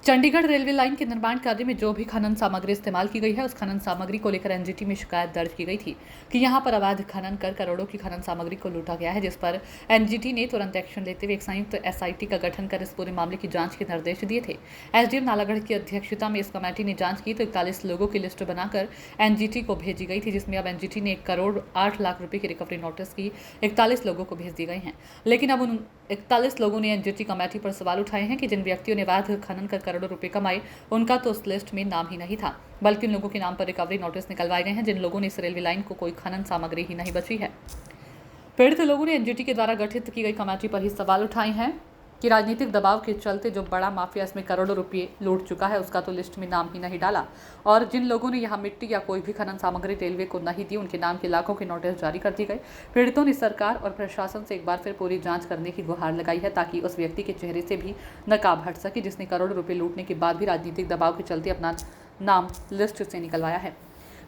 Chandigarh railway line के निर्माण कार्य में जो भी खनन सामग्री इस्तेमाल की गई है, उस खनन सामग्री को लेकर एनजीटी में शिकायत दर्ज की गई थी कि यहां पर अवैध खनन कर करोड़ों की खनन सामग्री को लूटा गया है, जिस पर एनजीटी ने तुरंत एक्शन लेते हुए एक संयुक्त एसआईटी का गठन कर इस पूरे मामले की जांच के निर्देश दिए थे। एसडीएम नालागढ़ की अध्यक्षता में इस कमेटी ने जांच की तो 41 लोगों की लिस्ट बनाकर एनजीटी को भेजी गई थी, जिसमें अब एनजीटी ने 1 करोड़ 8 लाख रुपए की रिकवरी नोटिस की 41 लोगों को भेज दी गई हैं। लेकिन अब उन 41 लोगों ने एनजीटी कमेटी पर सवाल उठाए हैं कि जिन व्यक्तियों ने अवैध खनन कर करोड़ों रुपए कमाए, उनका तो उस लिस्ट में नाम ही नहीं था, बल्कि उन लोगों के नाम पर रिकवरी नोटिस निकलवाए गए हैं जिन लोगों ने इस रेलवे लाइन को कोई खनन सामग्री ही नहीं बची है। पीड़ित लोगों ने एनजीटी के द्वारा गठित की गई कमेटी पर ही सवाल उठाए हैं कि राजनीतिक दबाव के चलते जो बड़ा माफिया इसमें करोड़ों रुपये लूट चुका है, उसका तो लिस्ट में नाम ही नहीं डाला, और जिन लोगों ने यहाँ मिट्टी या कोई भी खनन सामग्री रेलवे को नहीं दी, उनके नाम के लाखों के नोटिस जारी कर दिए गए। पीड़ितों ने सरकार और प्रशासन से एक बार फिर पूरी जांच करने की गुहार लगाई है, ताकि उस व्यक्ति के चेहरे से भी नकाब हट सके जिसने करोड़ों रुपये लूटने के बाद भी राजनीतिक दबाव के चलते अपना नाम लिस्ट से निकलवाया है।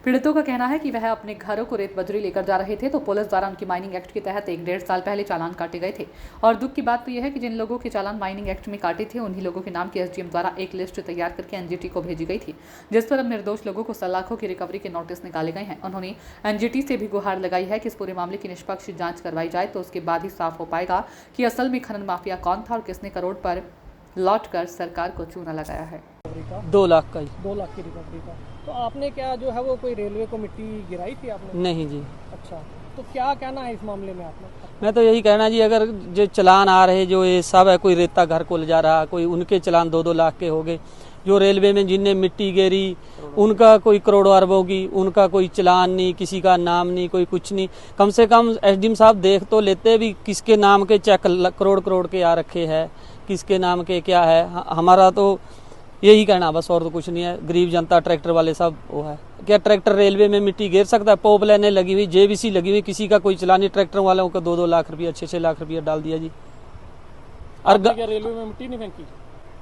पीड़ितों का कहना है कि वह अपने घरों को रेत बजरी लेकर जा रहे थे तो पुलिस द्वारा उनकी माइनिंग एक्ट के तहत 1-1.5 साल पहले चालान काटे गए थे, और दुख की बात तो यह है कि जिन लोगों के चालान माइनिंग एक्ट में काटे थे, उन्हीं लोगों के नाम की एसडीएम द्वारा एक लिस्ट तैयार करके एनजीटी को भेजी गई थी, जिस पर अब निर्दोष लोगों को लाखों की रिकवरी के नोटिस निकाले गए हैं। उन्होंने एनजीटी से भी गुहार लगाई है कि इस पूरे मामले की निष्पक्ष जाँच करवाई जाए, तो उसके बाद ही साफ हो पाएगा कि असल में खनन माफिया कौन था और किसने करोड़ पर लौट कर सरकार को चूना लगाया है। 2 लाख का ही 2 लाख की रिकवरी का। तो आपने क्या जो है वो कोई रेलवे को मिट्टी गिराई थी आपने? नहीं जी। अच्छा, तो क्या कहना है इस मामले में आपने? मैं तो यही कहना जी, अगर जो चलान आ रहे जो ये सब है, कोई रेता घर को ले जा रहा, कोई उनके चलान 2-2 लाख के हो गए, जो रेलवे में जिनने मिट्टी गिरी उनका कोई करोड़ों अरबों की, उनका कोई चलान नहीं, किसी का नाम नहीं, कोई कुछ नहीं। कम से कम एसडीएम साहब देख तो लेते भी किसके नाम के चेक करोड़ के आ रखे हैं, किसके नाम के क्या है। हमारा तो यही कहना बस, और तो कुछ नहीं है। गरीब जनता, ट्रैक्टर वाले सब वो है, क्या ट्रैक्टर रेलवे में मिट्टी गिर सकता है? पोप लाइनें लगी हुई, जेबीसी लगी हुई, किसी का कोई चलानी, ट्रैक्टर वालों को 2-2 लाख रुपया 6-6 लाख रुपया डाल दिया जी। और क्या रेलवे में मिट्टी नहीं फेंकी?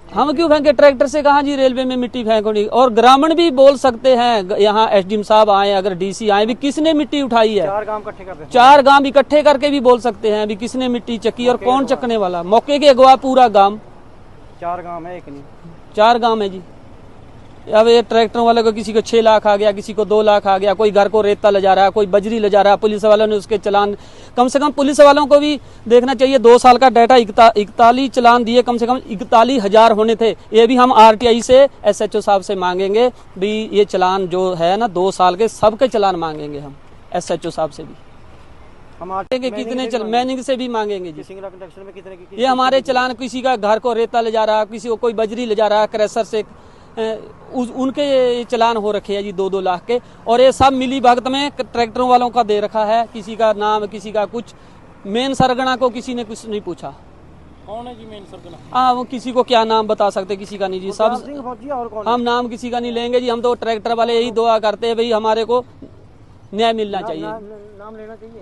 हम क्यों फेंके? ट्रैक्टर से कहाँ जी रेलवे में मिट्टी फेंकोगी? और ग्रामीण भी बोल सकते हैं, यहाँ एसडीएम साहब आए, अगर डीसी आए, भी किसने मिट्टी उठाई है? 4 गांव इकट्ठे करके भी बोल सकते हैं, अभी किसने मिट्टी चकी और कौन चकने वाला? मौके के अगवा पूरा गांव, 4 गांव है, एक नहीं 4 गांव है जी। अब ये ट्रैक्टर वाले को किसी को 6 लाख आ गया, किसी को 2 लाख आ गया, कोई घर को रेता ले जा रहा है, कोई बजरी ले जा रहा है। पुलिस वालों ने उसके चलान, कम से कम पुलिस वालों को भी देखना चाहिए। 2 साल का डाटा 41 चलान दिए, कम से कम 41,000 होने थे। ये भी हम आरटीआई से, एसएचओ साहब से मांगेंगे भी, ये चलान जो है ना 2 साल के सबके चलान मांगेंगे हम एसएचओ साहब से भी। हम आगे कितने मैनिंग से भी मांगेंगे जी। सिंगल कंस्ट्रक्शन में कितने ये हमारे चलान, किसी का घर को रेता ले जा रहा है, किसी को कोई बजरी ले जा रहा है क्रेशर से, उनके चलान हो रखे हैं जी 2-2 लाख के। और ये सब मिली भगत में ट्रैक्टरों वालों का दे रखा है, किसी का नाम, किसी का कुछ। मेन सरगना को किसी ने कुछ नहीं पूछा। कौन है जी मेन सरगना? हाँ, वो किसी को क्या नाम बता सकते, किसी का नहीं जी। सब हम नाम किसी का नहीं लेंगे जी। हम तो ट्रैक्टर वाले यही दुआ करते हैं भाई, हमारे को न्याय मिलना चाहिए। नाम लेना चाहिए।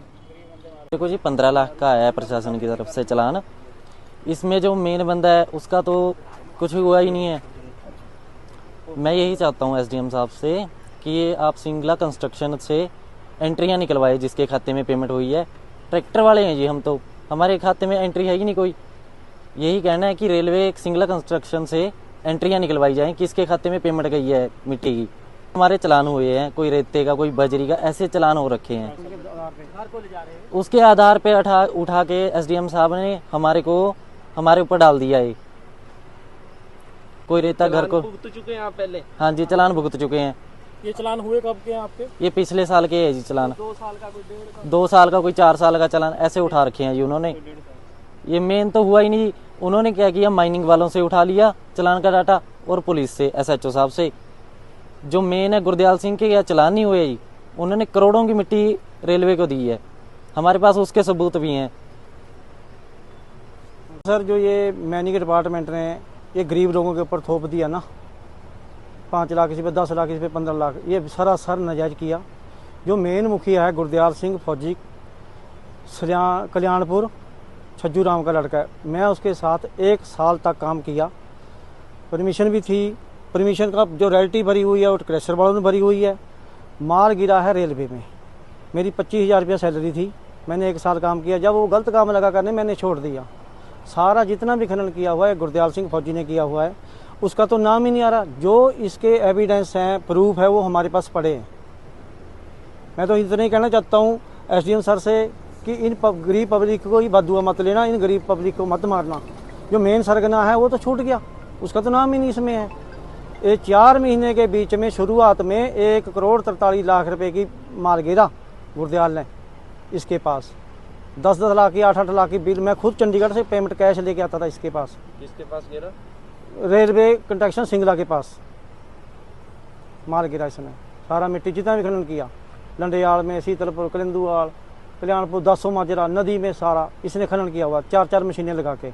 देखो जी, 15 लाख का आया है प्रशासन की तरफ से चलान। इसमें जो मेन बंदा है उसका तो कुछ भी हुआ ही नहीं है। मैं यही चाहता हूँ एसडीएम साहब से कि ये आप सिंगला कंस्ट्रक्शन से एंट्रियाँ निकलवाए जिसके खाते में पेमेंट हुई है। ट्रैक्टर वाले हैं जी हम, तो हमारे खाते में एंट्री है ही नहीं कोई। यही कहना है कि रेलवे सिंगला कंस्ट्रक्शन से एंट्रियाँ निकलवाई जाएँ, किसके खाते में पेमेंट गई है मिट्टी की। हमारे चलान हुए हैं, कोई रेते का, कोई बजरी का, ऐसे चलान हो रखे हैं। उसके आधार पे उठा के एसडीएम साहब ने हमारे ऊपर डाल दिया है। कोई रेता घर को भुगत चुके हैं आप पहले? हाँ जी, चलान भुगत चुके हैं। ये चलान हुए कब के हैं आपके? ये पिछले साल के है जी चलान। 2 साल का, कोई 1.5 का, 2 साल का, कोई 4 साल का चलान ऐसे उठा रखे हैं जी उन्होंने। ये मेन तो हुआ ही नहीं। उन्होंने क्या किया, माइनिंग वालों से उठा लिया चलान का डाटा, और पुलिस से, एसएचओ साहब से। जो मेन है गुरदयाल सिंह के, या चलान नहीं हुए जी, उन्होंने करोड़ों की मिट्टी रेलवे को दी है। हमारे पास उसके सबूत भी हैं। सर, जो ये मैनिंग डिपार्टमेंट ने ये गरीब लोगों के ऊपर थोप दिया ना, 5 लाख इस पे, 10 लाख इस पे, 15 लाख, ये सरासर नाजायज किया। जो मेन मुखिया है गुरदयाल सिंह फौजी, कल्याणपुर, छज्जू राम का लड़का है। मैं उसके साथ 1 साल तक काम किया, परमिशन भी थी। परमिशन का जो रॉयल्टी भरी हुई है वो क्रेशर वालों ने भरी हुई है। माल गिरा है रेलवे में। मेरी 25,000 रुपया सैलरी थी, मैंने 1 साल काम किया। जब वो गलत काम लगा करने, मैंने छोड़ दिया। सारा जितना भी खनन किया हुआ है गुरदयाल सिंह फौजी ने किया हुआ है, उसका तो नाम ही नहीं आ रहा। जो इसके एविडेंस हैं, प्रूफ है, वो हमारे पास पड़े हैं। मैं तो इतना ही कहना चाहता हूँ एसडीएम सर से कि इन गरीब पब्लिक को ही बददुआ मत लेना, इन गरीब पब्लिक को मत मारना। जो मेन सरगना है वो तो छूट गया, उसका तो नाम ही नहीं इसमें है। ये 4 महीने के बीच में शुरुआत में 1,43,00,000 रुपए की माल गिरा गुरदयाल ने इसके पास। 10-10 लाख की 8-8 लाख की बिल मैं खुद चंडीगढ़ से पेमेंट कैश लेके आता था इसके पास। किसके पास गिरा? रेलवे कंस्ट्रक्शन सिंगला के पास माल गिरा इसने। सारा मिट्टी जितना भी खनन किया, लंडेयाल में, शीतलपुर, कलिंदुआल, कल्याणपुर, 10 माजरा नदी में, सारा इसने खनन किया हुआ 4-4 मशीनें लगा के।